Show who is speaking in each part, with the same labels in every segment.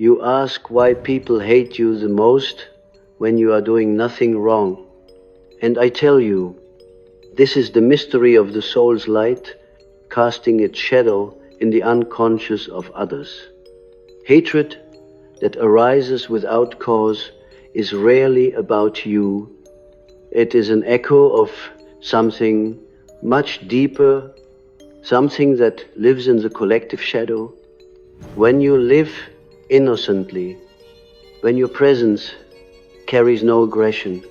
Speaker 1: You ask why people hate you the most when you are doing nothing wrong. And I tell you, this is the mystery of the soul's light casting its shadow in the unconscious of others. Hatred that arises without cause is rarely about you. It is an echo of something much deeper, something that lives in the collective shadow. When you live innocently, when your presence carries no aggression,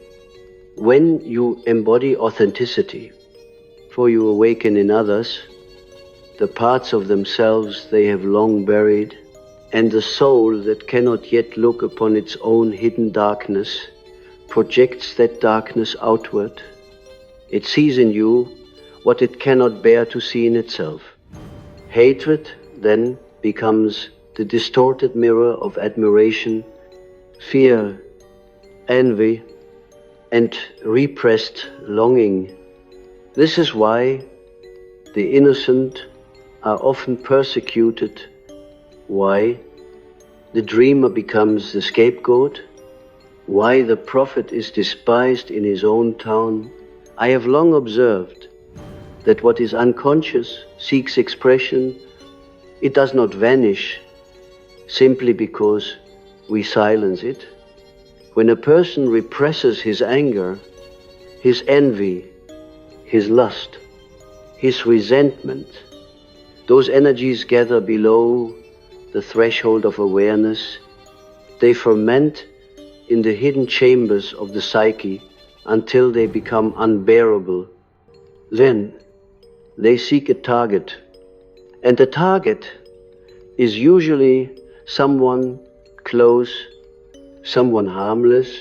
Speaker 1: when you embody authenticity, for you awaken in others the parts of themselves they have long buried, and the soul that cannot yet look upon its own hidden darkness projects that darkness outward. It sees in you what it cannot bear to see in itself. Hatred then becomes the distorted mirror of admiration, fear, envy, and repressed longing. This is why the innocent are often persecuted, why the dreamer becomes the scapegoat, why the prophet is despised in his own town. I have long observed that what is unconscious seeks expression. It does not vanish simply because we silence it. When a person represses his anger, his envy, his lust, his resentment, those energies gather below the threshold of awareness. They ferment in the hidden chambers of the psyche until they become unbearable. Then they seek a target, and the target is usually someone close, someone harmless,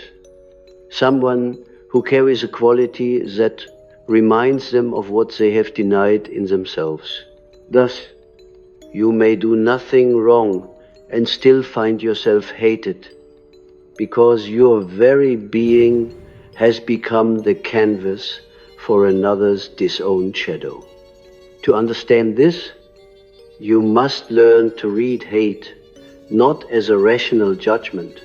Speaker 1: someone who carries a quality that reminds them of what they have denied in themselves. Thus, you may do nothing wrong and still find yourself hated, because your very being has become the canvas for another's disowned shadow. To understand this, you must learn to read hate not as a rational judgment,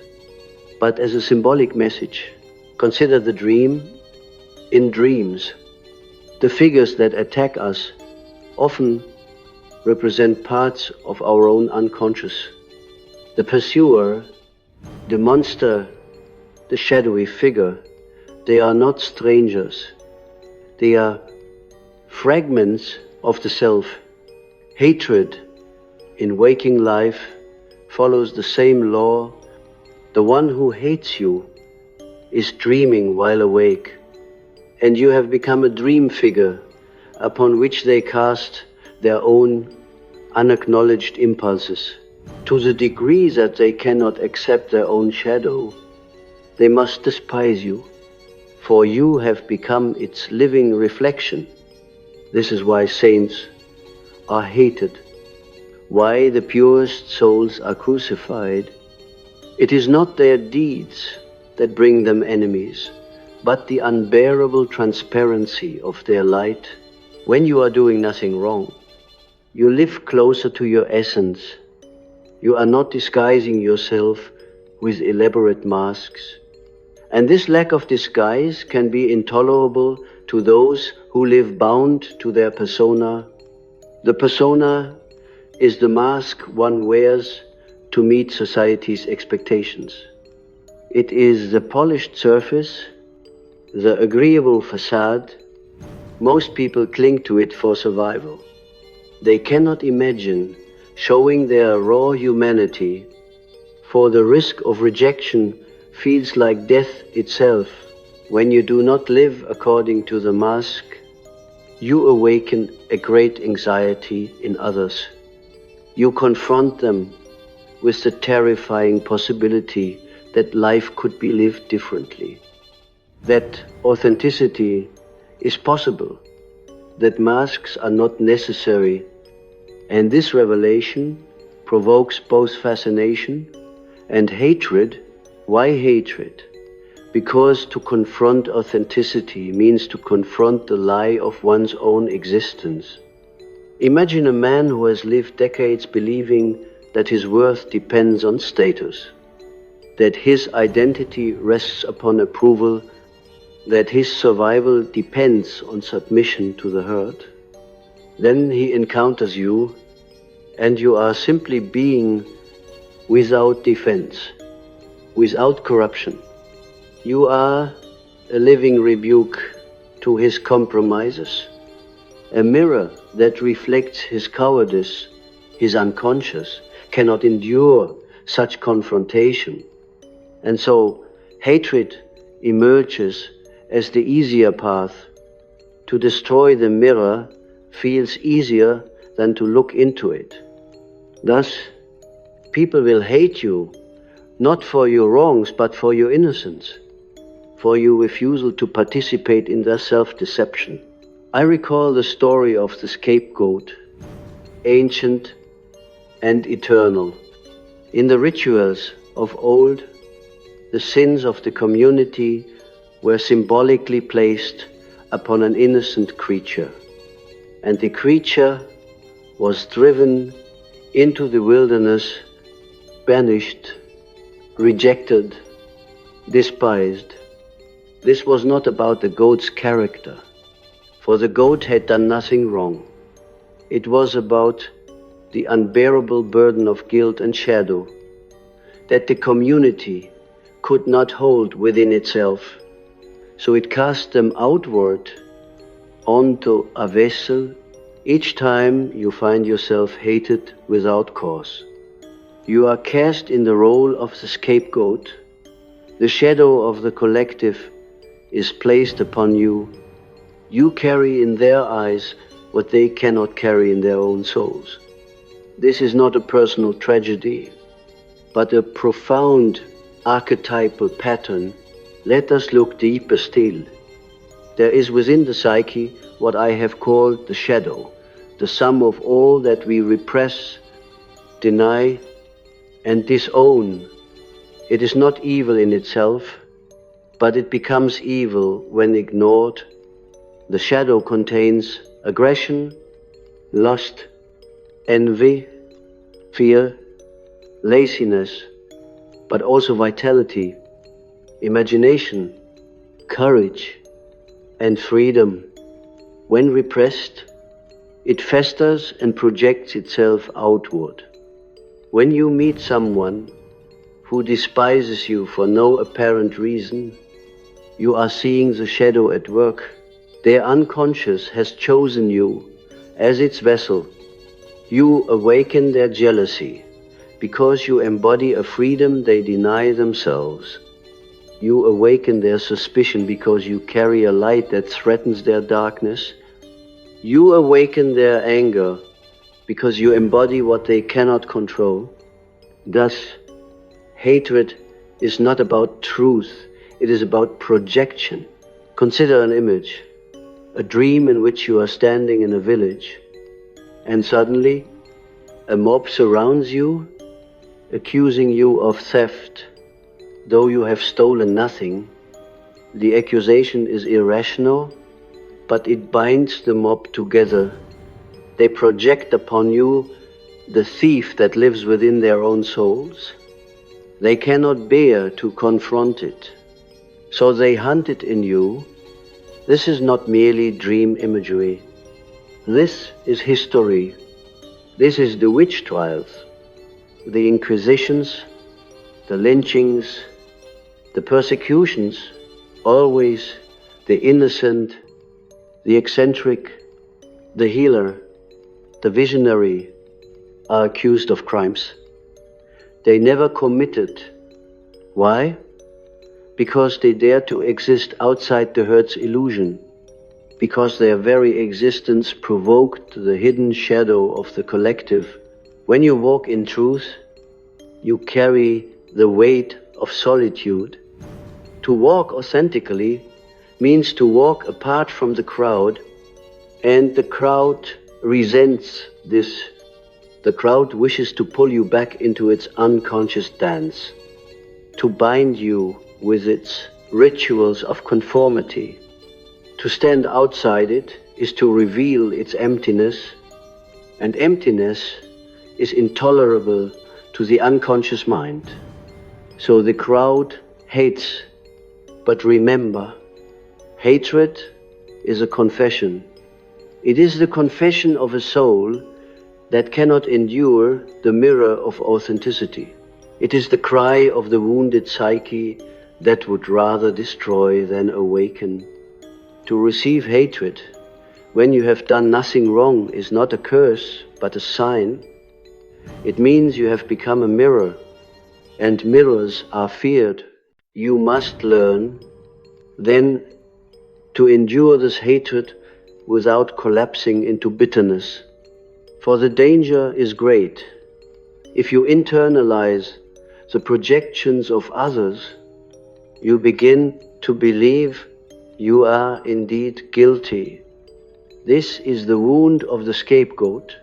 Speaker 1: but as a symbolic message. Consider the dream. In dreams, the figures that attack us often represent parts of our own unconscious. The pursuer, the monster, the shadowy figure, they are not strangers. They are fragments of the self. Hatred in waking life follows the same law. The one who hates you is dreaming while awake, and you have become a dream figure upon which they cast their own unacknowledged impulses. To the degree that they cannot accept their own shadow, they must despise you, for you have become its living reflection. This is why saints are hated, why the purest souls are crucified. It is not their deeds that bring them enemies, but the unbearable transparency of their light. When you are doing nothing wrong, you live closer to your essence. You are not disguising yourself with elaborate masks. And this lack of disguise can be intolerable to those who live bound to their persona. The persona is the mask one wears to meet society's expectations. It is the polished surface, the agreeable facade. Most people cling to it for survival. They cannot imagine showing their raw humanity, for the risk of rejection feels like death itself. When you do not live according to the mask, you awaken a great anxiety in others. You confront them with the terrifying possibility that life could be lived differently, that authenticity is possible, that masks are not necessary. And this revelation provokes both fascination and hatred. Why hatred? Because to confront authenticity means to confront the lie of one's own existence. Imagine a man who has lived decades believing that his worth depends on status, that his identity rests upon approval, that his survival depends on submission to the herd, then he encounters you, and you are simply being without defense, without corruption. You are a living rebuke to his compromises, a mirror that reflects his cowardice. His unconscious cannot endure such confrontation. And so hatred emerges as the easier path. To destroy the mirror feels easier than to look into it. Thus, people will hate you, not for your wrongs, but for your innocence, for your refusal to participate in their self-deception. I recall the story of the scapegoat, ancient and eternal. In the rituals of old, the sins of the community were symbolically placed upon an innocent creature, and the creature was driven into the wilderness, banished, rejected, despised. This was not about the goat's character, for the goat had done nothing wrong. It was about the unbearable burden of guilt and shadow that the community could not hold within itself. So it cast them outward onto a vessel each time you find yourself hated without cause. You are cast in the role of the scapegoat. The shadow of the collective is placed upon you. You carry in their eyes what they cannot carry in their own souls. This is not a personal tragedy, but a profound archetypal pattern. Let us look deeper still. There is within the psyche what I have called the shadow, the sum of all that we repress, deny, and disown. It is not evil in itself, but it becomes evil when ignored. The shadow contains aggression, lust, envy, fear, laziness, but also vitality, imagination, courage, and freedom. When repressed, it festers and projects itself outward. When you meet someone who despises you for no apparent reason, you are seeing the shadow at work. Their unconscious has chosen you as its vessel. You awaken their jealousy because you embody a freedom they deny themselves. You awaken their suspicion because you carry a light that threatens their darkness. You awaken their anger because you embody what they cannot control. Thus, hatred is not about truth, it is about projection. Consider an image, a dream in which you are standing in a village, and suddenly a mob surrounds you, accusing you of theft. Though you have stolen nothing, the accusation is irrational, but it binds the mob together. They project upon you the thief that lives within their own souls. They cannot bear to confront it, so they hunt it in you. This is not merely dream imagery. This is history. This is the witch trials, the inquisitions, the lynchings, the persecutions. Always the innocent, the eccentric, the healer, the visionary are accused of crimes they never committed. Why? Because they dare to exist outside the herd's illusion, because their very existence provoked the hidden shadow of the collective. When you walk in truth, you carry the weight of solitude. To walk authentically means to walk apart from the crowd, and the crowd resents this. The crowd wishes to pull you back into its unconscious dance, to bind you with its rituals of conformity. To stand outside it is to reveal its emptiness, and emptiness is intolerable to the unconscious mind. So the crowd hates, but remember, hatred is a confession. It is the confession of a soul that cannot endure the mirror of authenticity. It is the cry of the wounded psyche that would rather destroy than awaken. To receive hatred when you have done nothing wrong is not a curse, but a sign. It means you have become a mirror, and mirrors are feared. You must learn then to endure this hatred without collapsing into bitterness. For the danger is great. If you internalize the projections of others, you begin to believe you are indeed guilty. This is the wound of the scapegoat,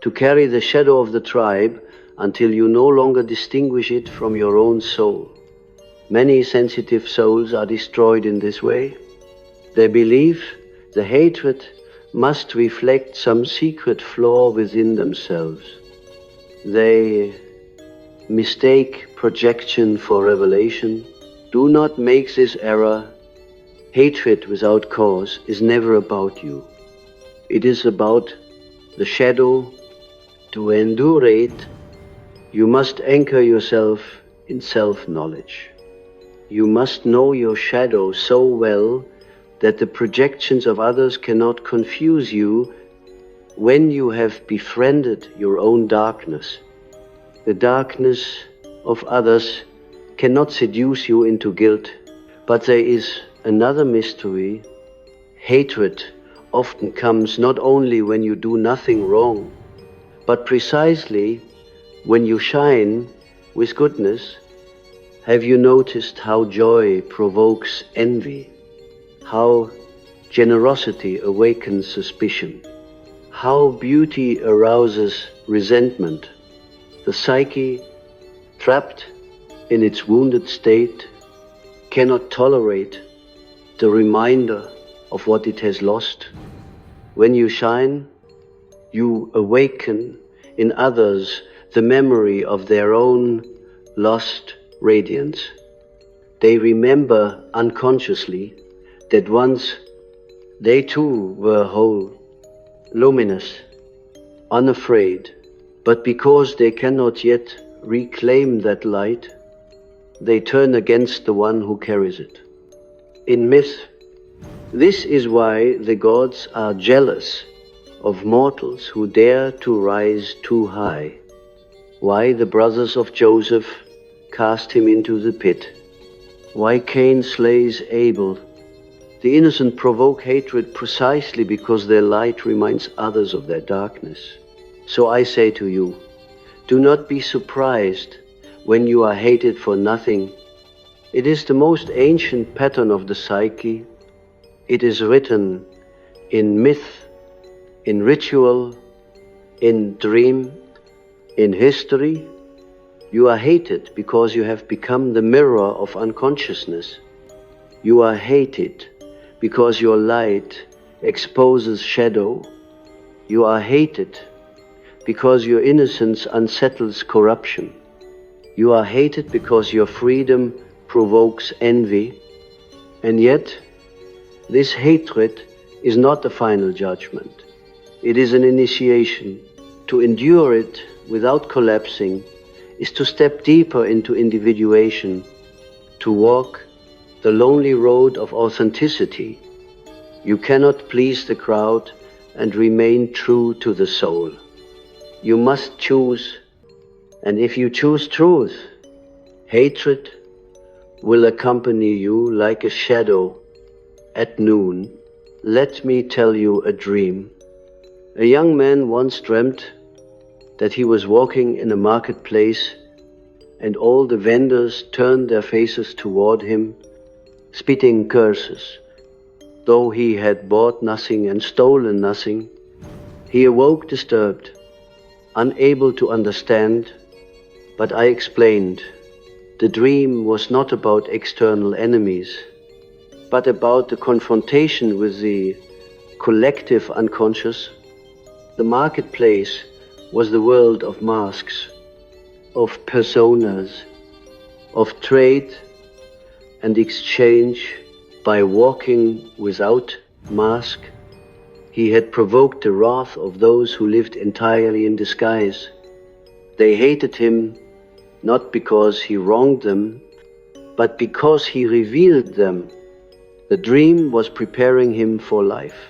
Speaker 1: to carry the shadow of the tribe until you no longer distinguish it from your own soul. Many sensitive souls are destroyed in this way. They believe the hatred must reflect some secret flaw within themselves. They mistake projection for revelation. Do not make this error. Hatred without cause is never about you. It is about the shadow. To endure it, you must anchor yourself in self-knowledge. You must know your shadow so well that the projections of others cannot confuse you when you have befriended your own darkness. The darkness of others cannot seduce you into guilt, but there is another mystery. Hatred often comes not only when you do nothing wrong, but precisely when you shine with goodness. Have you noticed how joy provokes envy? How generosity awakens suspicion? How beauty arouses resentment? The psyche, trapped in its wounded state, cannot tolerate the reminder of what it has lost. When you shine, you awaken in others the memory of their own lost radiance. They remember unconsciously that once they too were whole, luminous, unafraid, but because they cannot yet reclaim that light, they turn against the one who carries it. In myth, this is why the gods are jealous of mortals who dare to rise too high, why the brothers of Joseph cast him into the pit, why Cain slays Abel. The innocent provoke hatred precisely because their light reminds others of their darkness. So I say to you, do not be surprised when you are hated for nothing. It is the most ancient pattern of the psyche. It is written in myth, in ritual, in dream, in history. You are hated because you have become the mirror of unconsciousness. You are hated because your light exposes shadow. You are hated because your innocence unsettles corruption. You are hated because your freedom provokes envy. And yet, this hatred is not the final judgment. It is an initiation. To endure it without collapsing is to step deeper into individuation, to walk the lonely road of authenticity. You cannot please the crowd and remain true to the soul. You must choose, and if you choose truth, hatred will accompany you like a shadow at noon. Let me tell you a dream. A young man once dreamt that he was walking in a marketplace and all the vendors turned their faces toward him, spitting curses. Though he had bought nothing and stolen nothing, he awoke disturbed, unable to understand, but I explained. The dream was not about external enemies, but about the confrontation with the collective unconscious. The marketplace was the world of masks. of personas, of trade and exchange by walking without mask. He had provoked the wrath of those who lived entirely in disguise. They hated him not because he wronged them, but because he revealed them. The dream was preparing him for life.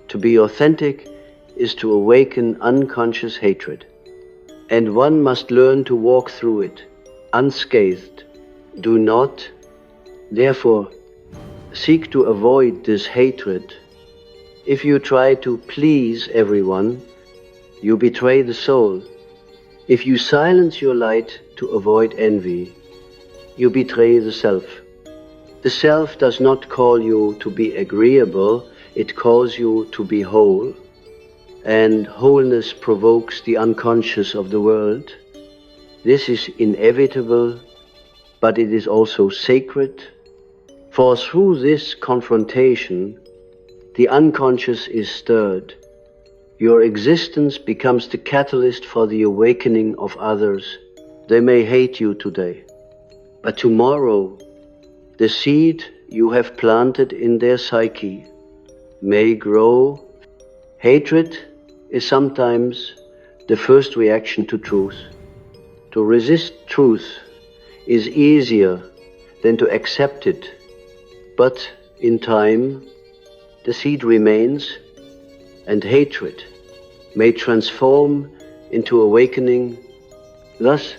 Speaker 1: To be authentic is to awaken unconscious hatred. And one must learn to walk through it, unscathed. Do not, therefore, seek to avoid this hatred. If you try to please everyone, you betray the soul. If you silence your light to avoid envy, you betray the self. The self does not call you to be agreeable, it calls you to be whole. And wholeness provokes the unconscious of the world. This is inevitable, but it is also sacred, for through this confrontation, the unconscious is stirred. Your existence becomes the catalyst for the awakening of others. They may hate you today, but tomorrow, the seed you have planted in their psyche may grow. Hatred is sometimes the first reaction to truth. To resist truth is easier than to accept it, but in time, the seed remains, and hatred may transform into awakening. Thus,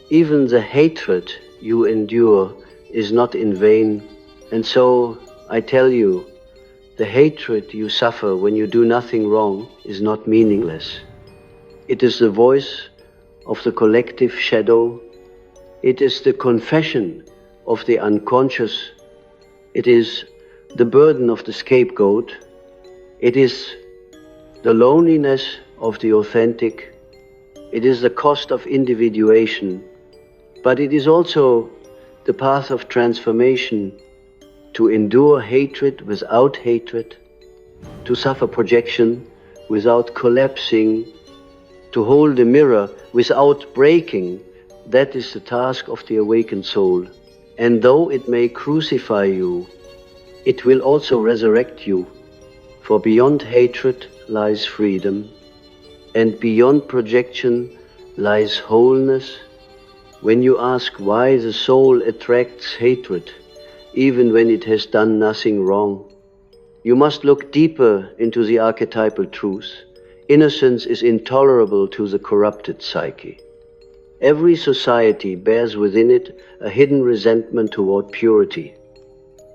Speaker 1: even the hatred you endure is not in vain. And so, I tell you, the hatred you suffer when you do nothing wrong is not meaningless. It is the voice of the collective shadow. It is the confession of the unconscious. It is the burden of the scapegoat. It is the loneliness of the authentic. It is the cost of individuation. But it is also the path of transformation, to endure hatred without hatred, to suffer projection without collapsing, to hold a mirror without breaking. That is the task of the awakened soul. And though it may crucify you, it will also resurrect you. For beyond hatred lies freedom, and beyond projection lies wholeness. When you ask why the soul attracts hatred, even when it has done nothing wrong, you must look deeper into the archetypal truth. Innocence is intolerable to the corrupted psyche. Every society bears within it a hidden resentment toward purity,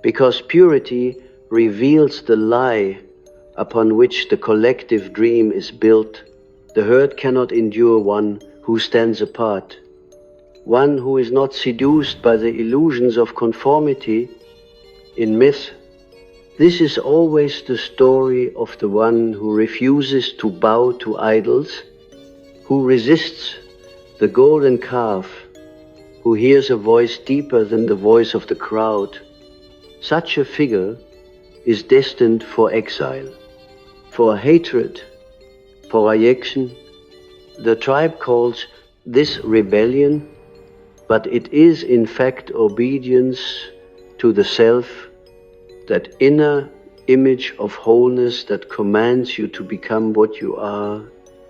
Speaker 1: because purity reveals the lie upon which the collective dream is built. The herd cannot endure one who stands apart, one who is not seduced by the illusions of conformity. In myth, this is always the story of the one who refuses to bow to idols, who resists the golden calf, who hears a voice deeper than the voice of the crowd. Such a figure is destined for exile, for hatred, for rejection. The tribe calls this rebellion, but it is in fact obedience to the self, that inner image of wholeness that commands you to become what you are.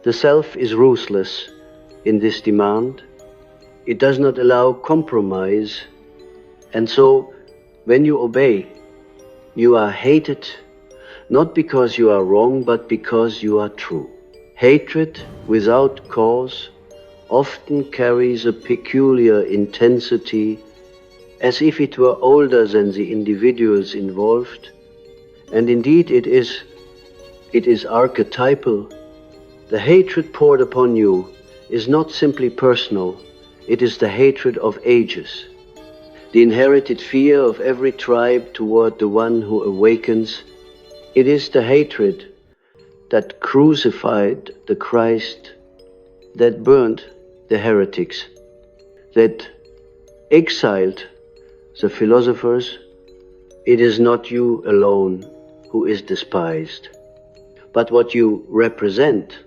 Speaker 1: The self is ruthless in this demand. It does not allow compromise, and so when you obey, you are hated, not because you are wrong, but because you are true. Hatred without cause often carries a peculiar intensity, as if it were older than the individuals involved. And indeed it is archetypal. The hatred poured upon you is not simply personal, it is the hatred of ages. The inherited fear of every tribe toward the one who awakens. It is the hatred that crucified the Christ, that burned the heretics, that exiled the philosophers. It is not you alone who is despised, but what you represent,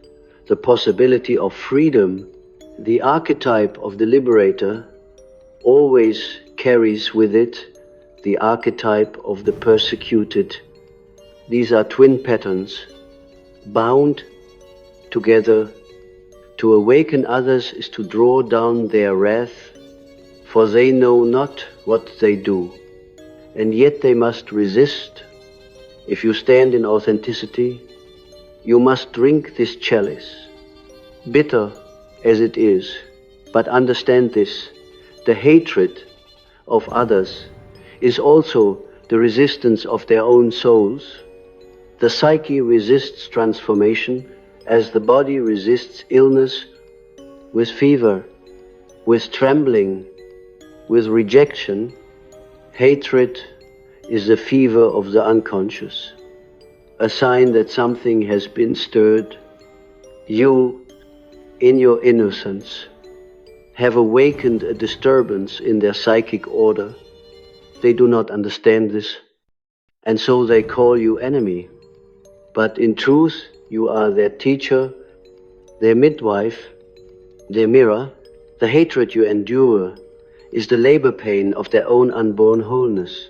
Speaker 1: the possibility of freedom, The archetype of the liberator always carries with it the archetype of the persecuted. These are twin patterns, bound together. To awaken others is to draw down their wrath, for they know not what they do, and yet they must resist. If you stand in authenticity, you must drink this chalice, bitter as it is. But understand this, the hatred of others is also the resistance of their own souls. The psyche resists transformation as the body resists illness with fever, with trembling, with rejection. Hatred is the fever of the unconscious, a sign that something has been stirred. You, in your innocence, have awakened a disturbance in their psychic order. They do not understand this, and so they call you enemy. But in truth, you are their teacher, their midwife, their mirror. The hatred you endure is the labor pain of their own unborn wholeness.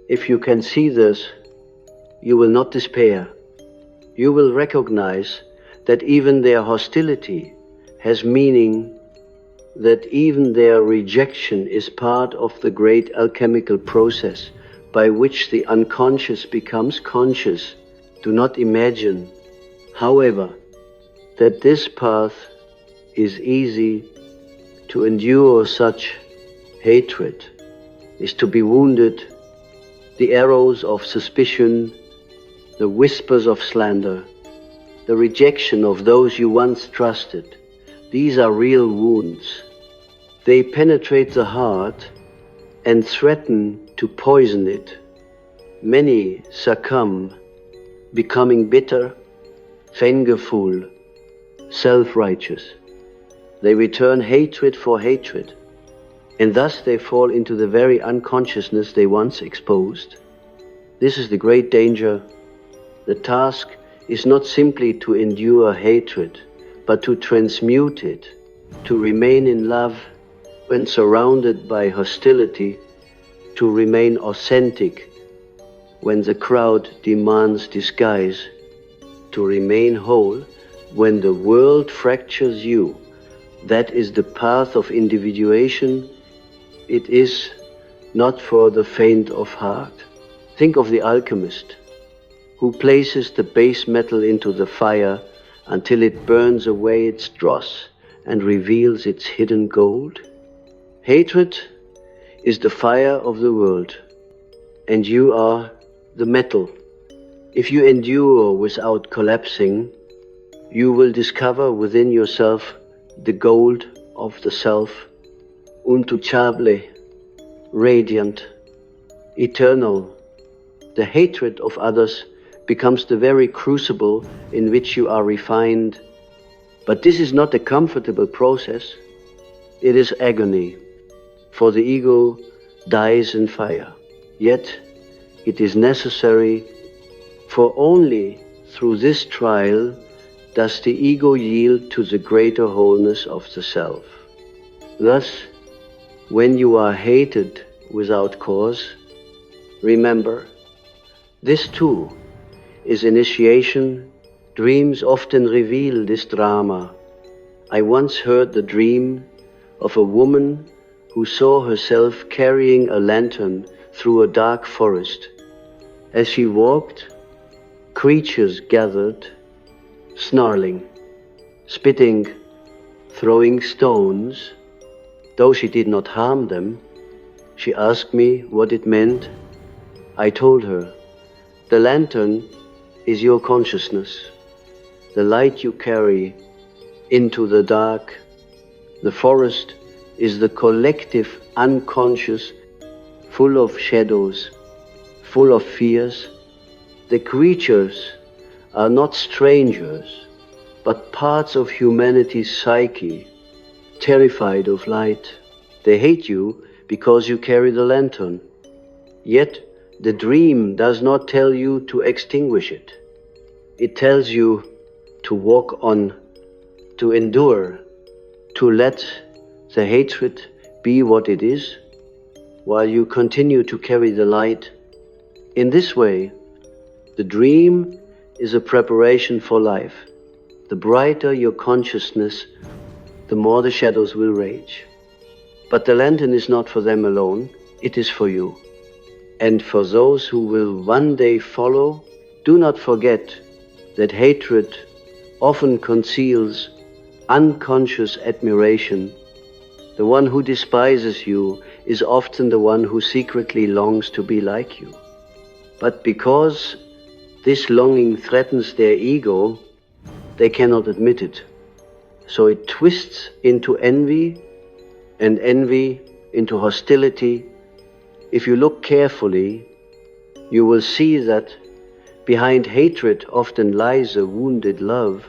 Speaker 1: If you can see this, you will not despair. You will recognize that even their hostility has meaning, that even their rejection is part of the great alchemical process by which the unconscious becomes conscious. Do not imagine, however, that this path is easy. To endure such hatred is to be wounded. The arrows of suspicion, the whispers of slander, the rejection of those you once trusted, these are real wounds. They penetrate the heart and threaten to poison it. Many succumb, becoming bitter, vengeful, self-righteous. They return hatred for hatred, and thus they fall into the very unconsciousness they once exposed. This is the great danger. The task is not simply to endure hatred, but to transmute it, to remain in love when surrounded by hostility, to remain authentic when the crowd demands disguise, to remain whole when the world fractures you. That is the path of individuation. It is not for the faint of heart. Think of the alchemist who places the base metal into the fire until it burns away its dross and reveals its hidden gold. Hatred is the fire of the world, and you are the metal. If you endure without collapsing, you will discover within yourself the gold of the self, untouchable, radiant, eternal. The hatred of others becomes the very crucible in which you are refined. But this is not a comfortable process. It is agony, for the ego dies in fire. Yet it is necessary, for only through this trial does the ego yield to the greater wholeness of the self. Thus, when you are hated without cause, remember, this too is initiation. Dreams often reveal this drama. I once heard the dream of a woman who saw herself carrying a lantern through a dark forest. As she walked, creatures gathered, snarling, spitting, throwing stones. Though she did not harm them, she asked me what it meant. I told her, the lantern is your consciousness, the light you carry into the dark. The forest is the collective unconscious, full of shadows, full of fears. The creatures are not strangers, but parts of humanity's psyche, terrified of light. They hate you because you carry the lantern. Yet the dream does not tell you to extinguish it. It tells you to walk on, to endure, to let the hatred be what it is, while you continue to carry the light. In this way, the dream is a preparation for life. The brighter your consciousness, the more the shadows will rage. But the lantern is not for them alone, it is for you. And for those who will one day follow, do not forget that hatred often conceals unconscious admiration. The one who despises you is often the one who secretly longs to be like you. But because this longing threatens their ego, they cannot admit it. So it twists into envy, and envy into hostility. If you look carefully, you will see that behind hatred often lies a wounded love.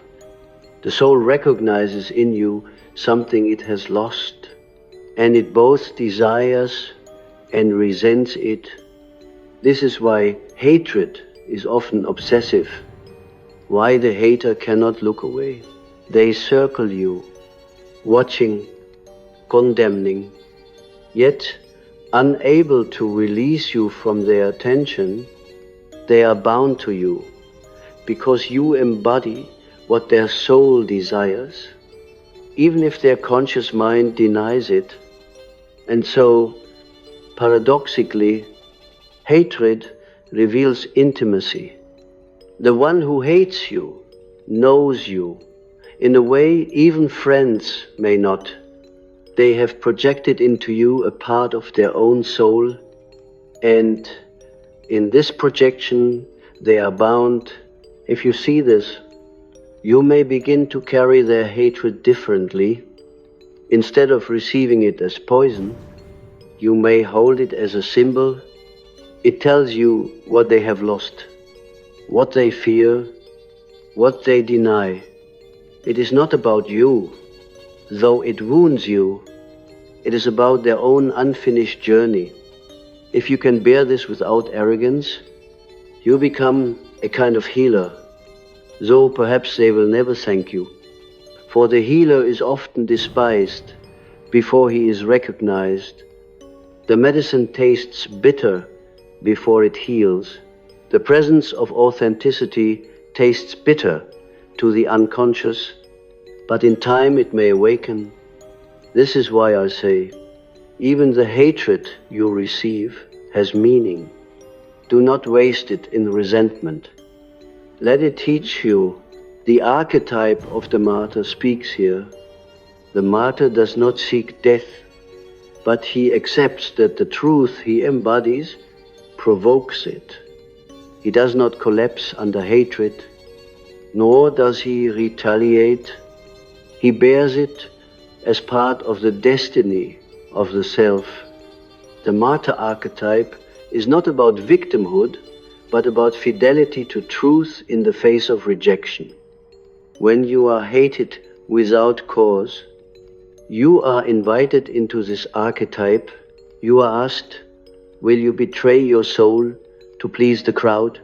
Speaker 1: The soul recognizes in you something it has lost, and it both desires and resents it. This is why hatred is often obsessive, why the hater cannot look away. They circle you, watching, condemning, yet unable to release you from their attention. They are bound to you, because you embody what their soul desires, even if their conscious mind denies it. And so, paradoxically, hatred reveals intimacy. The one who hates you knows you in a way even friends may not. They have projected into you a part of their own soul, and in this projection they are bound. If you see this, you may begin to carry their hatred differently. Instead of receiving it as poison, you may hold it as a symbol. It tells you what they have lost, what they fear, what they deny. It is not about you, though it wounds you. It is about their own unfinished journey. If you can bear this without arrogance, you become a kind of healer, though perhaps they will never thank you. For the healer is often despised before he is recognized. The medicine tastes bitter before it heals. The presence of authenticity tastes bitter to the unconscious, but in time it may awaken. This is why I say, even the hatred you receive has meaning. Do not waste it in resentment. Let it teach you. The archetype of the martyr speaks here. The martyr does not seek death, but he accepts that the truth he embodies provokes it. He does not collapse under hatred, nor does he retaliate. He bears it as part of the destiny of the self. The martyr archetype is not about victimhood, but about fidelity to truth in the face of rejection. When you are hated without cause, you are invited into this archetype. You are asked, will you betray your soul to please the crowd?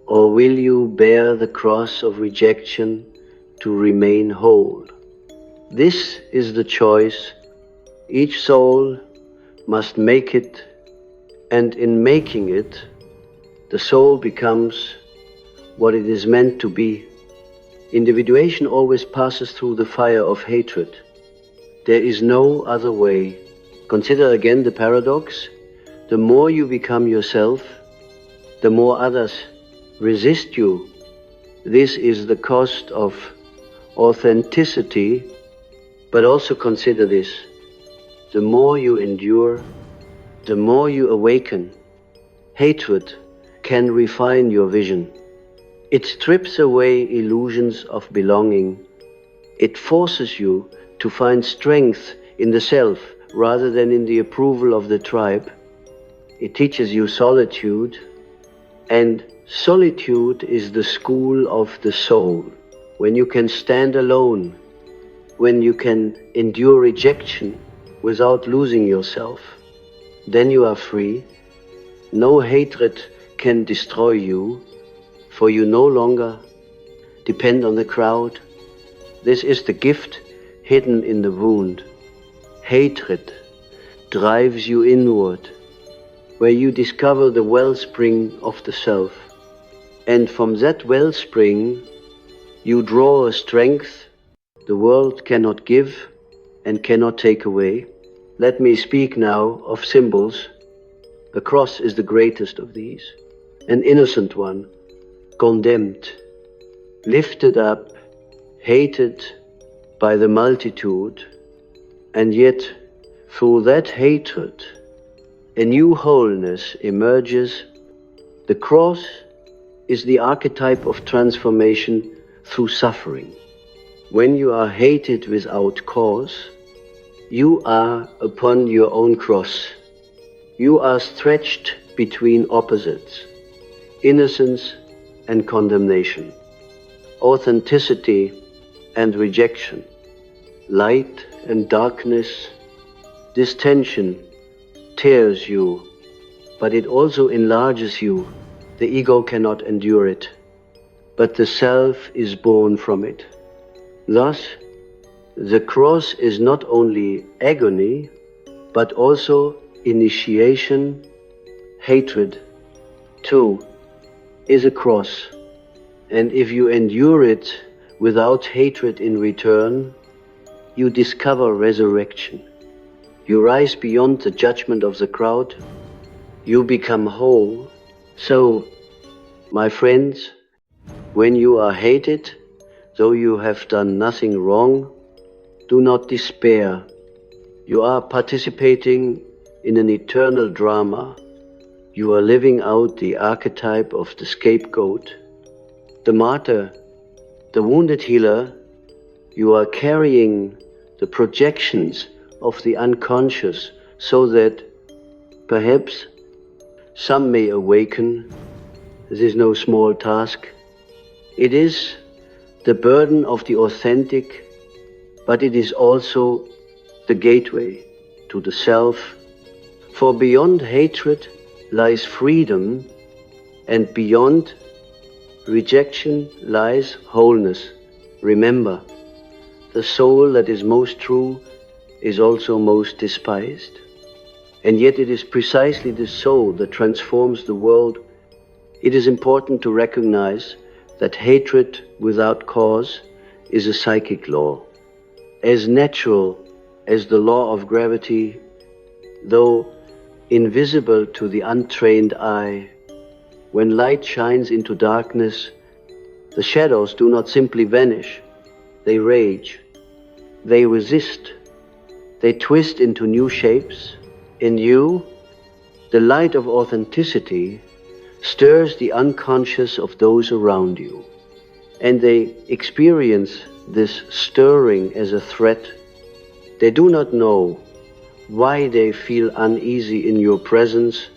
Speaker 1: Or will you bear the cross of rejection to remain whole? This is the choice. Each soul must make it, and in making it, the soul becomes what it is meant to be. Individuation always passes through the fire of hatred. There is no other way. Consider again the paradox. The more you become yourself, the more others resist you. This is the cost of authenticity. But also consider this. The more you endure, the more you awaken. Hatred can refine your vision. It strips away illusions of belonging. It forces you to find strength in the self rather than in the approval of the tribe. It teaches you solitude, and solitude is the school of the soul. When you can stand alone, when you can endure rejection without losing yourself, then you are free. No hatred can destroy you, for you no longer depend on the crowd. This is the gift hidden in the wound. Hatred drives you inward, where you discover the wellspring of the self. And from that wellspring, you draw a strength the world cannot give and cannot take away. Let me speak now of symbols. The cross is the greatest of these, an innocent one, condemned, lifted up, hated by the multitude, and yet through that hatred, a new wholeness emerges. The cross is the archetype of transformation through suffering. When you are hated without cause, you are upon your own cross. You are stretched between opposites, innocence and condemnation, authenticity and rejection, light and darkness. This tension tears you, but it also enlarges you. The ego cannot endure it, but the self is born from it. Thus, the cross is not only agony, but also initiation. Hatred, too, is a cross, and if you endure it without hatred in return, you discover resurrection. You rise beyond the judgment of the crowd. You become whole. So, my friends, when you are hated, though you have done nothing wrong, do not despair. You are participating in an eternal drama. You are living out the archetype of the scapegoat, the martyr, the wounded healer. You are carrying the projections of the unconscious so that perhaps some may awaken. This is no small task. It is the burden of the authentic, but it is also the gateway to the self. For beyond hatred lies freedom, and beyond rejection lies wholeness. Remember, the soul that is most true is also most despised. And yet it is precisely the soul that transforms the world. It is important to recognize that hatred without cause is a psychic law, as natural as the law of gravity, though invisible to the untrained eye. When light shines into darkness, the shadows do not simply vanish, they rage, they resist, they twist into new shapes. In you, the light of authenticity stirs the unconscious of those around you, and they experience this stirring as a threat. They do not know why they feel uneasy in your presence.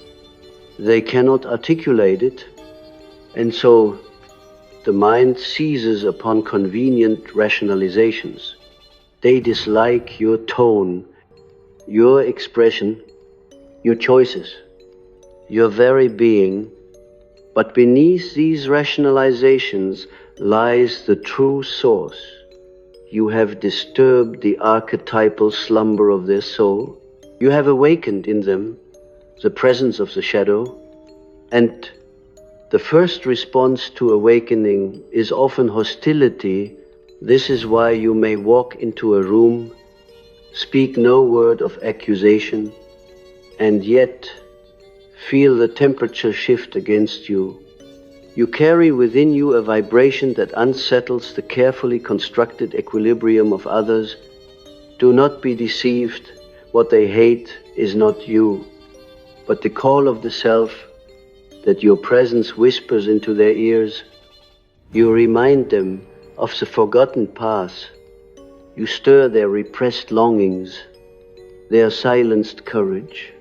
Speaker 1: They cannot articulate it, and so the mind seizes upon convenient rationalizations. They dislike your tone, your expression, your choices, your very being. But beneath these rationalizations lies the true source. You have disturbed the archetypal slumber of their soul. You have awakened in them the presence of the shadow, and the first response to awakening is often hostility. This is why you may walk into a room, speak no word of accusation, and yet feel the temperature shift against you. You carry within you a vibration that unsettles the carefully constructed equilibrium of others. Do not be deceived. What they hate is not you, but the call of the self that your presence whispers into their ears. You remind them of the forgotten past. You stir their repressed longings, their silenced courage,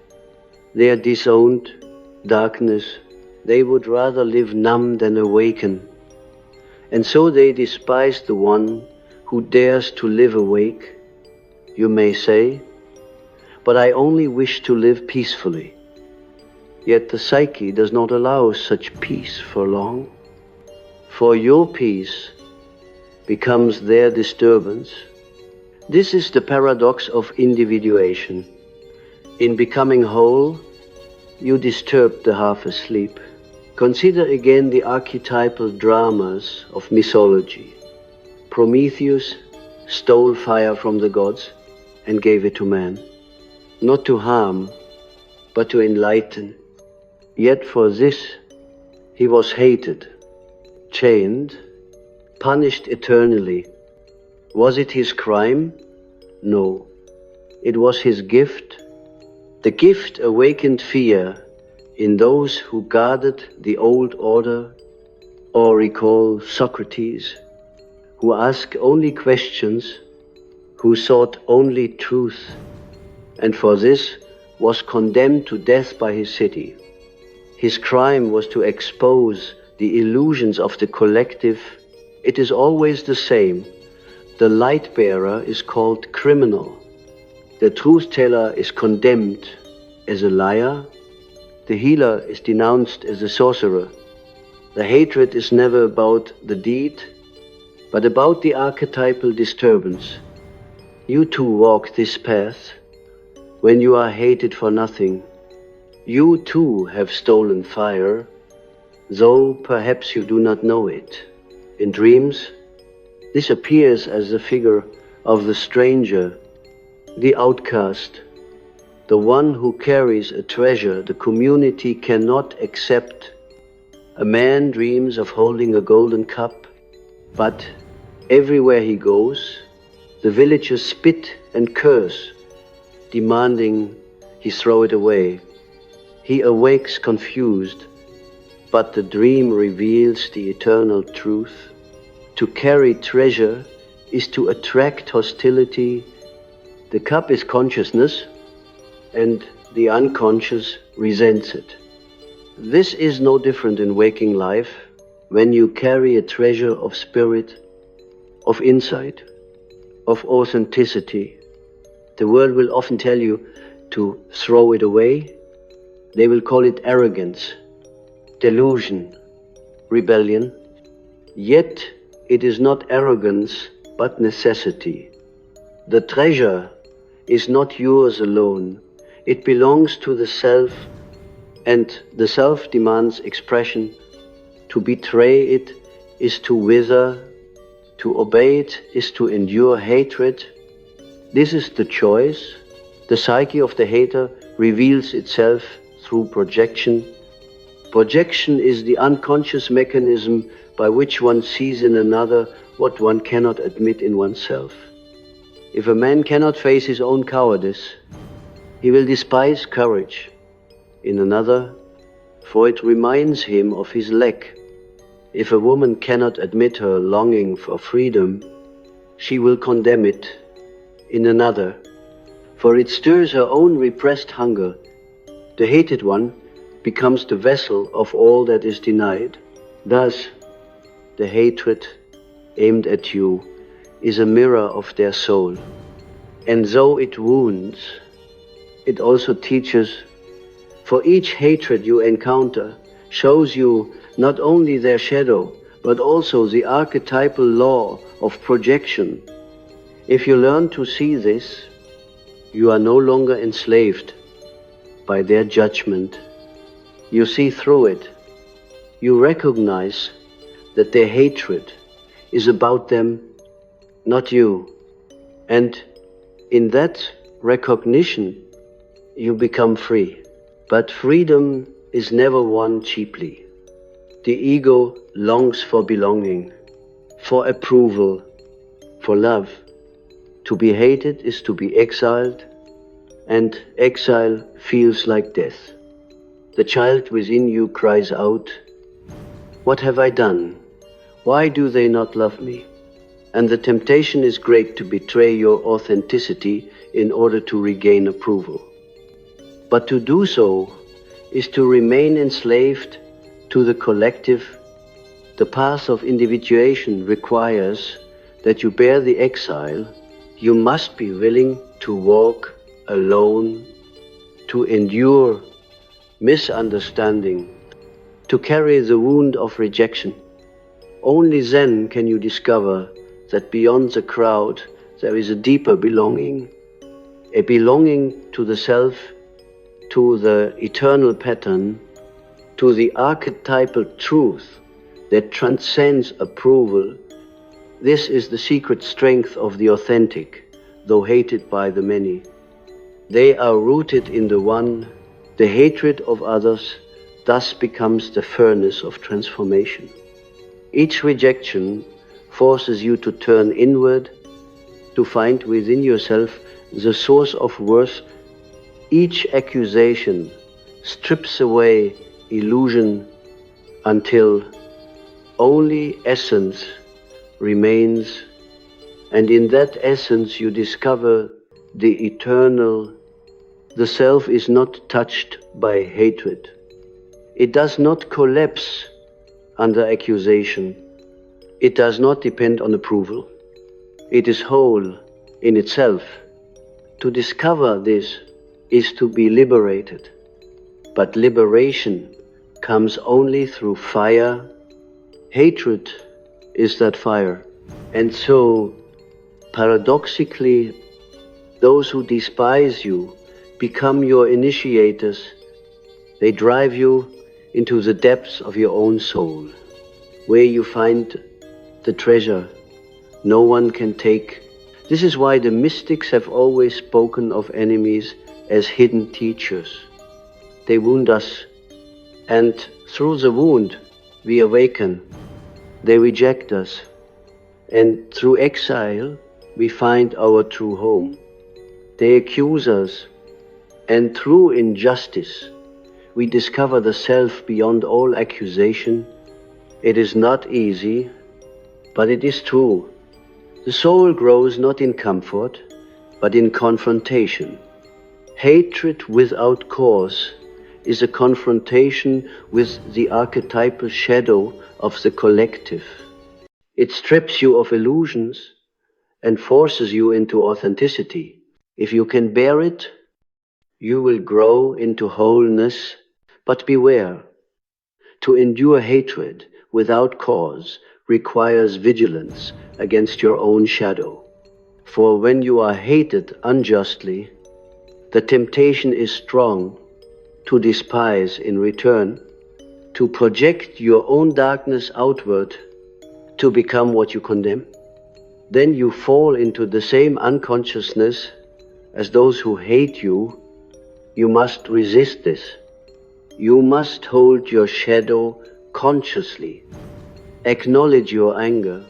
Speaker 1: their disowned darkness. They would rather live numb than awaken. And so they despise the one who dares to live awake. You may say, but I only wish to live peacefully. Yet the psyche does not allow such peace for long. For your peace becomes their disturbance. This is the paradox of individuation. In becoming whole, you disturb the half asleep. Consider again the archetypal dramas of mythology. Prometheus stole fire from the gods and gave it to man, not to harm, but to enlighten. Yet for this he was hated, chained, punished eternally. Was it his crime? No. It was his gift. The gift awakened fear in those who guarded the old order, or recall Socrates, who asked only questions, who sought only truth, and for this was condemned to death by his city. His crime was to expose the illusions of the collective. It is always the same. The light bearer is called criminal. The truth teller is condemned as a liar. The healer is denounced as a sorcerer. The hatred is never about the deed, but about the archetypal disturbance. You too walk this path when you are hated for nothing. You too have stolen fire, though perhaps you do not know it. In dreams, this appears as the figure of the stranger, the outcast, the one who carries a treasure the community cannot accept. A man dreams of holding a golden cup, but everywhere he goes, the villagers spit and curse, demanding he throw it away. He awakes confused, but the dream reveals the eternal truth. To carry treasure is to attract hostility. The cup is consciousness, and the unconscious resents it. This is no different in waking life when you carry a treasure of spirit, of insight, of authenticity. The world will often tell you to throw it away. They will call it arrogance, delusion, rebellion. Yet it is not arrogance, but necessity. The treasure is not yours alone. It belongs to the self, and the self demands expression. To betray it is to wither. To obey it is to endure hatred. This is the choice. The psyche of the hater reveals itself through projection. Projection is the unconscious mechanism by which one sees in another what one cannot admit in oneself. If a man cannot face his own cowardice, he will despise courage in another, for it reminds him of his lack. If a woman cannot admit her longing for freedom, she will condemn it in another, for it stirs her own repressed hunger. The hated one becomes the vessel of all that is denied. Thus, the hatred aimed at you is a mirror of their soul. And though it wounds, it also teaches. For each hatred you encounter shows you not only their shadow, but also the archetypal law of projection. If you learn to see this, you are no longer enslaved by their judgment. You see through it. You recognize that their hatred is about them, not you. And in that recognition, you become free. But freedom is never won cheaply. The ego longs for belonging, for approval, for love. To be hated is to be exiled, and exile feels like death. The child within you cries out, "What have I done? Why do they not love me?" And the temptation is great to betray your authenticity in order to regain approval. But to do so is to remain enslaved to the collective. The path of individuation requires that you bear the exile. You must be willing to walk alone, to endure misunderstanding, to carry the wound of rejection. Only then can you discover that beyond the crowd there is a deeper belonging, a belonging to the self, to the eternal pattern, to the archetypal truth that transcends approval. This is the secret strength of the authentic, though hated by the many. They are rooted in the one. The hatred of others thus becomes the furnace of transformation. Each rejection forces you to turn inward, to find within yourself the source of worth. Each accusation strips away illusion until only essence remains, and in that essence you discover the eternal. The self is not touched by hatred. It does not collapse under accusation. It does not depend on approval. It is whole in itself. To discover this is to be liberated. But liberation comes only through fire. Hatred is that fire. And so, paradoxically, those who despise you become your initiators. They drive you into the depths of your own soul, where you find the treasure no one can take. This is why the mystics have always spoken of enemies as hidden teachers. They wound us, and through the wound we awaken. They reject us, and through exile we find our true home. They accuse us, and through injustice we discover the self beyond all accusation. It is not easy, but it is true. The soul grows not in comfort, but in confrontation. Hatred without cause is a confrontation with the archetypal shadow of the collective. It strips you of illusions and forces you into authenticity. If you can bear it, you will grow into wholeness. But beware, to endure hatred without cause requires vigilance against your own shadow. For when you are hated unjustly, the temptation is strong to despise in return, to project your own darkness outward, to become what you condemn. Then you fall into the same unconsciousness as those who hate you. You must resist this. You must hold your shadow consciously. Acknowledge your anger,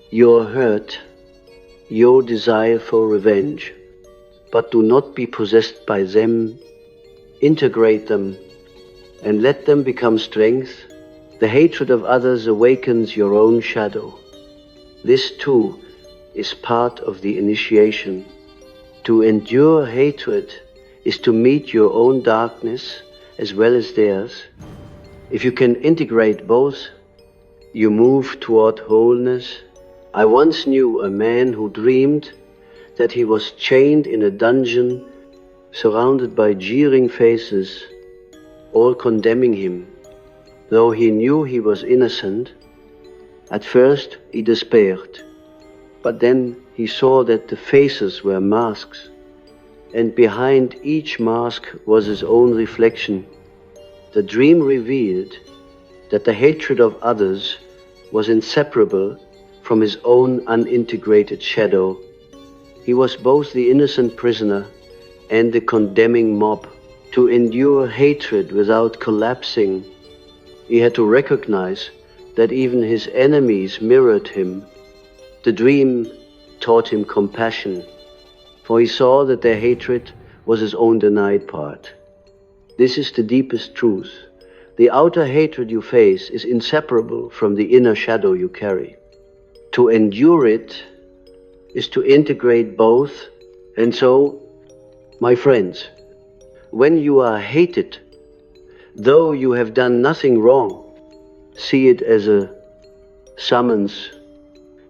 Speaker 1: your hurt, your desire for revenge, but do not be possessed by them. Integrate them and let them become strength. The hatred of others awakens your own shadow. This too is part of the initiation. To endure hatred is to meet your own darkness as well as theirs. If you can integrate both, you move toward wholeness. I once knew a man who dreamed that he was chained in a dungeon, surrounded by jeering faces, all condemning him. Though he knew he was innocent, at first he despaired. But then he saw that the faces were masks, and behind each mask was his own reflection. The dream revealed that the hatred of others was inseparable from his own unintegrated shadow. He was both the innocent prisoner and the condemning mob. To endure hatred without collapsing, he had to recognize that even his enemies mirrored him. The dream taught him compassion, for he saw that their hatred was his own denied part. This is the deepest truth. The outer hatred you face is inseparable from the inner shadow you carry. To endure it is to integrate both. And so, my friends, when you are hated, though you have done nothing wrong, see it as a summons.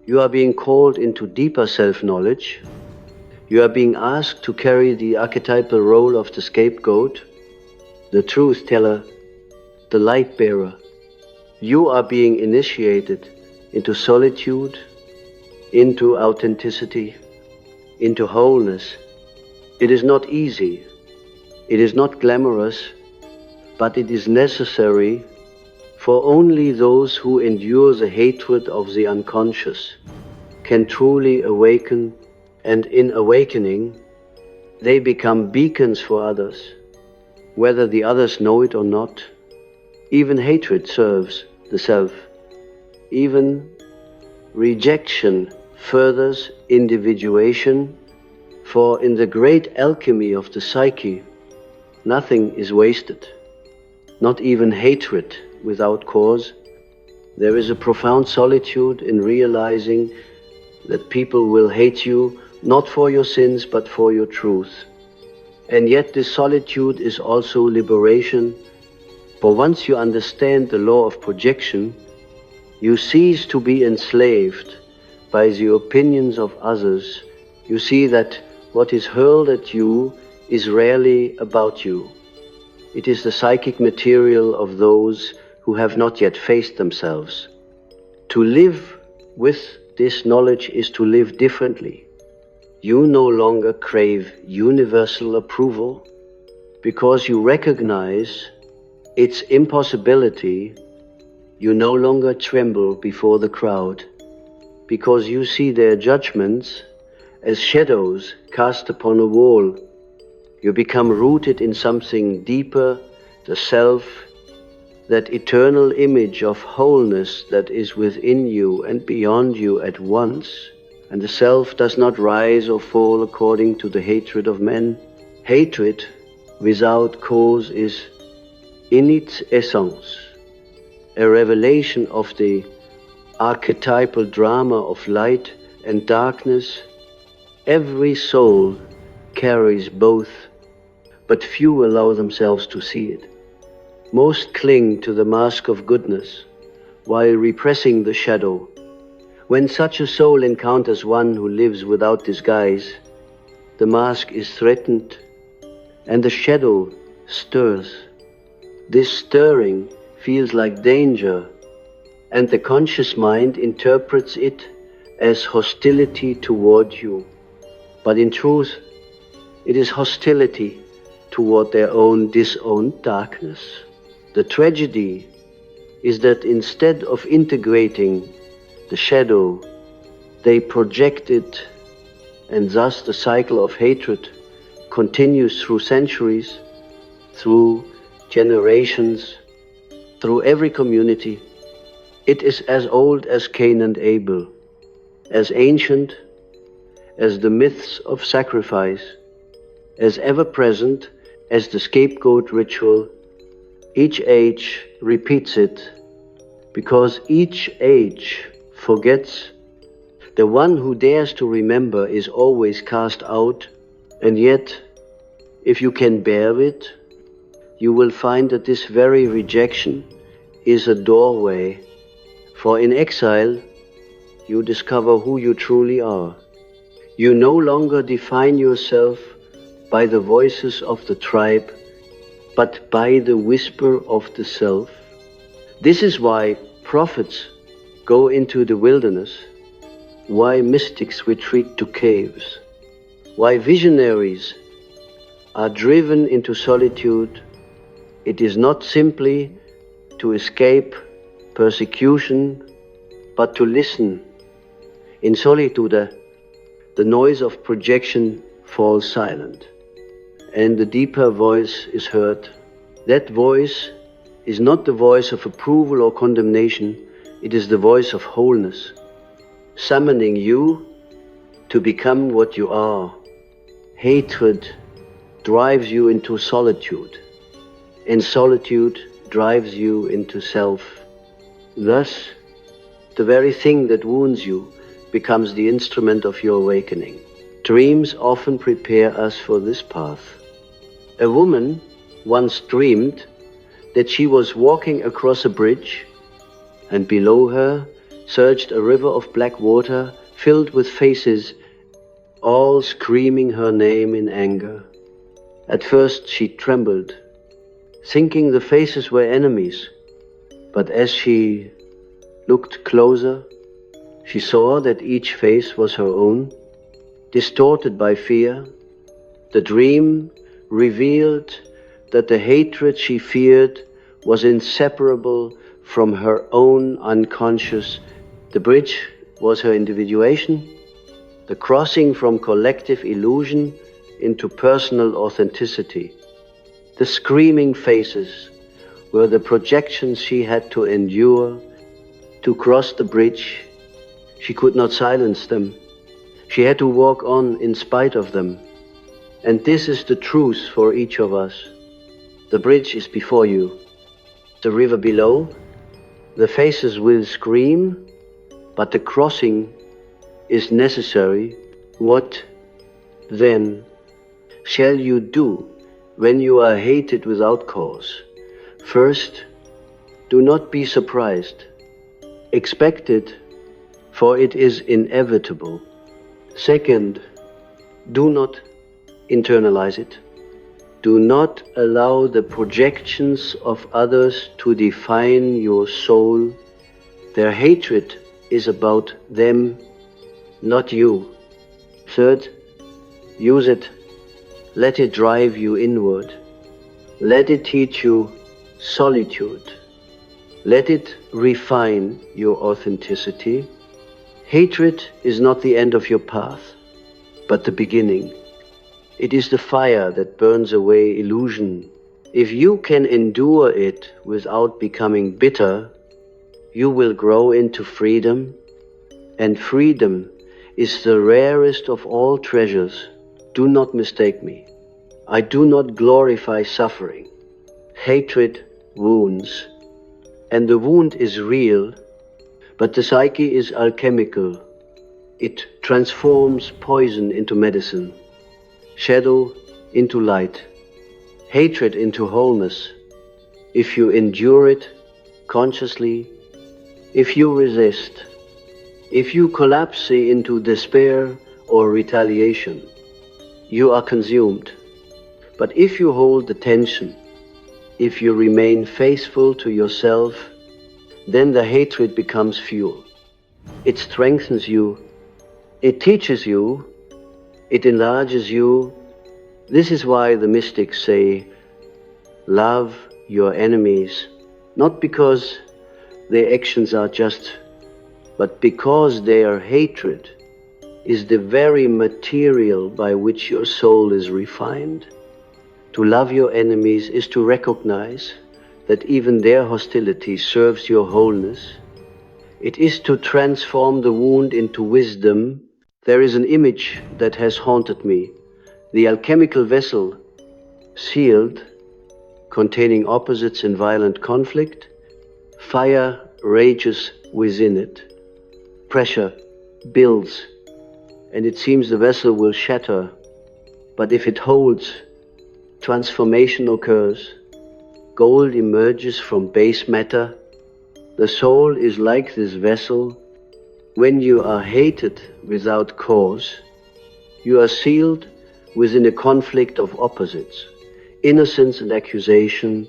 Speaker 1: You are being called into deeper self-knowledge. You are being asked to carry the archetypal role of the scapegoat, the truth teller, the light bearer. You are being initiated into solitude, into authenticity. into wholeness. It is not easy, it is not glamorous, but it is necessary, for only those who endure the hatred of the unconscious can truly awaken, and in awakening, they become beacons for others, whether the others know it or not. Even hatred serves the self. Even rejection furthers individuation, for in the great alchemy of the psyche, nothing is wasted, not even hatred without cause. There is a profound solitude in realizing that people will hate you not for your sins but for your truth. And yet this solitude is also liberation, for once you understand the law of projection, you cease to be enslaved by the opinions of others. You see that what is hurled at you is rarely about you. It is the psychic material of those who have not yet faced themselves. To live with this knowledge is to live differently. You no longer crave universal approval because you recognize its impossibility. You no longer tremble before the crowd because you see their judgments as shadows cast upon a wall. You become rooted in something deeper, the self, that eternal image of wholeness that is within you and beyond you at once. And the self does not rise or fall according to the hatred of men. Hatred without cause is in its essence a revelation of the archetypal drama of light and darkness. Every soul carries both, but few allow themselves to see it. Most cling to the mask of goodness while repressing the shadow. When such a soul encounters one who lives without disguise, the mask is threatened and the shadow stirs. This stirring feels like danger, and the conscious mind interprets it as hostility toward you. But in truth, it is hostility toward their own disowned darkness. The tragedy is that instead of integrating the shadow, they project it, and thus the cycle of hatred continues through centuries, through generations, through every community. It is as old as Cain and Abel, as ancient as the myths of sacrifice, as ever-present as the scapegoat ritual. Each age repeats it, because each age forgets. The one who dares to remember is always cast out, and yet, if you can bear it, you will find that this very rejection is a doorway, for in exile you discover who you truly are. You no longer define yourself by the voices of the tribe, but by the whisper of the self. This is why prophets go into the wilderness, why mystics retreat to caves, why visionaries are driven into solitude. It is not simply to escape persecution, but to listen. In solitude, the noise of projection falls silent, and the deeper voice is heard. That voice is not the voice of approval or condemnation, it is the voice of wholeness, summoning you to become what you are. Hatred drives you into solitude, and solitude drives you into self. Thus, the very thing that wounds you becomes the instrument of your awakening. Dreams often prepare us for this path. A woman once dreamed that she was walking across a bridge, and below her surged a river of black water filled with faces, all screaming her name in anger. At first she trembled, thinking the faces were enemies, but as she looked closer, she saw that each face was her own, distorted by fear. The dream revealed that the hatred she feared was inseparable from her own unconscious. The bridge was her individuation, the crossing from collective illusion into personal authenticity. The screaming faces were the projections she had to endure to cross the bridge. She could not silence them. She had to walk on in spite of them. And this is the truth for each of us. The bridge is before you. The river below. The faces will scream, but the crossing is necessary. What then shall you do when you are hated without cause? First, do not be surprised. Expect it, for it is inevitable. Second, do not internalize it. Do not allow the projections of others to define your soul. Their hatred is about them, not you. Third, use it. Let it drive you inward. Let it teach you solitude. Let it refine your authenticity. Hatred is not the end of your path, but the beginning. It is the fire that burns away illusion. If you can endure it without becoming bitter, you will grow into freedom, and freedom is the rarest of all treasures. Do not mistake me. I do not glorify suffering. Hatred wounds, and the wound is real, but the psyche is alchemical. It transforms poison into medicine, shadow into light, hatred into wholeness. If you endure it consciously, if you resist, if you collapse into despair or retaliation, you are consumed. But if you hold the tension, if you remain faithful to yourself, then the hatred becomes fuel. It strengthens you, it teaches you, it enlarges you. This is why the mystics say, love your enemies, not because their actions are just, but because their hatred is the very material by which your soul is refined. To love your enemies is to recognize that even their hostility serves your wholeness. It is to transform the wound into wisdom. There is an image that has haunted me. The alchemical vessel, sealed, containing opposites in violent conflict. Fire rages within it. Pressure builds, and it seems the vessel will shatter. But if it holds, transformation occurs. Gold emerges from base matter. The soul is like this vessel. When you are hated without cause, you are sealed within a conflict of opposites, innocence and accusation,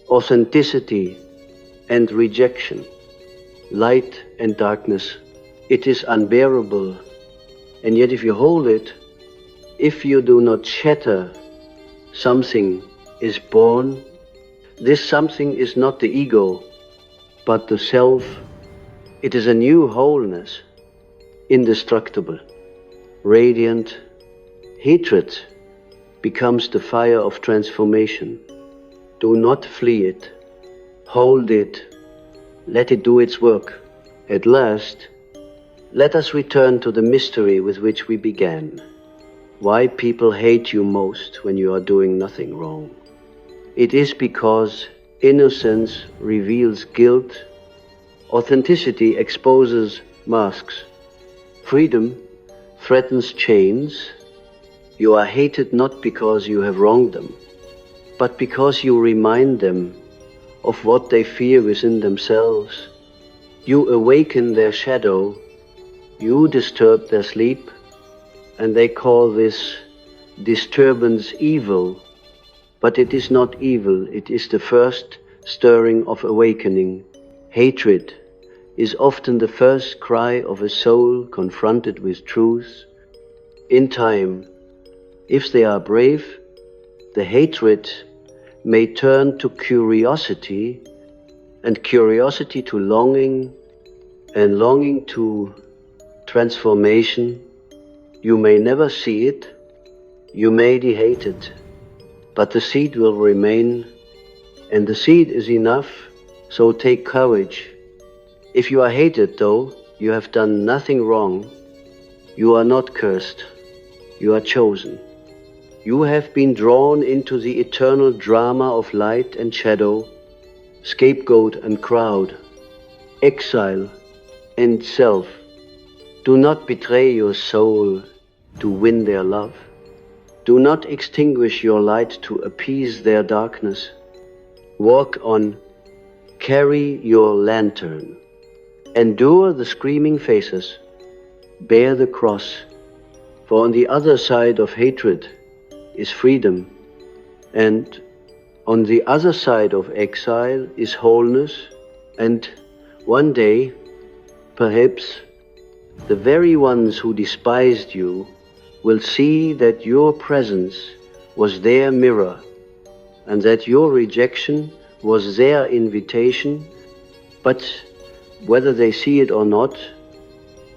Speaker 1: authenticity and rejection, light and darkness. It is unbearable, and yet if you hold it, if you do not shatter, something is born. This something is not the ego, but the self. It is a new wholeness, indestructible, radiant. Hatred becomes the fire of transformation. Do not flee it. Hold it. Let it do its work. At last, let us return to the mystery with which we began. Why people hate you most when you are doing nothing wrong. It is because innocence reveals guilt. Authenticity exposes masks. Freedom threatens chains. You are hated not because you have wronged them, but because you remind them of what they fear within themselves. You awaken their shadow, you disturb their sleep, and they call this disturbance evil. But it is not evil, it is the first stirring of awakening. Hatred is often the first cry of a soul confronted with truth. In time, if they are brave, the hatred may turn to curiosity, and curiosity to longing, and longing to transformation. You may never see it, you may hate it, but the seed will remain, and the seed is enough, so take courage. If you are hated, though, you have done nothing wrong. You are not cursed, you are chosen. You have been drawn into the eternal drama of light and shadow, scapegoat and crowd, exile and self. Do not betray your soul to win their love. Do not extinguish your light to appease their darkness. Walk on, carry your lantern. Endure the screaming faces. Bear the cross. For on the other side of hatred is freedom, and on the other side of exile is wholeness, and one day, perhaps, the very ones who despised you will see that your presence was their mirror, and that your rejection was their invitation. But whether they see it or not,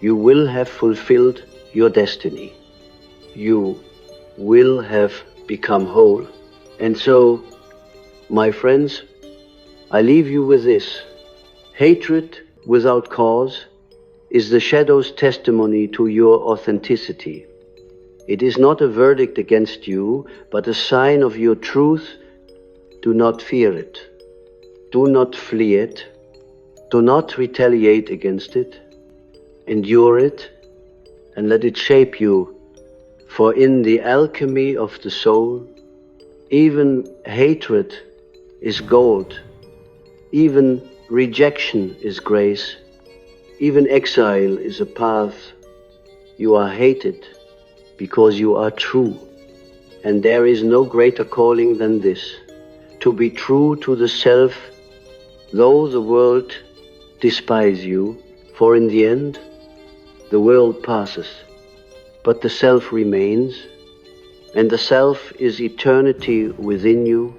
Speaker 1: you will have fulfilled your destiny. You will have become whole. And so, my friends, I leave you with this. Hatred without cause is the shadow's testimony to your authenticity. It is not a verdict against you, but a sign of your truth. Do not fear it. Do not flee it. Do not retaliate against it. Endure it and let it shape you. For in the alchemy of the soul, even hatred is gold, even rejection is grace, even exile is a path. You are hated because you are true, and there is no greater calling than this, to be true to the self, though the world despise you, for in the end, the world passes, but the self remains, and the self is eternity within you,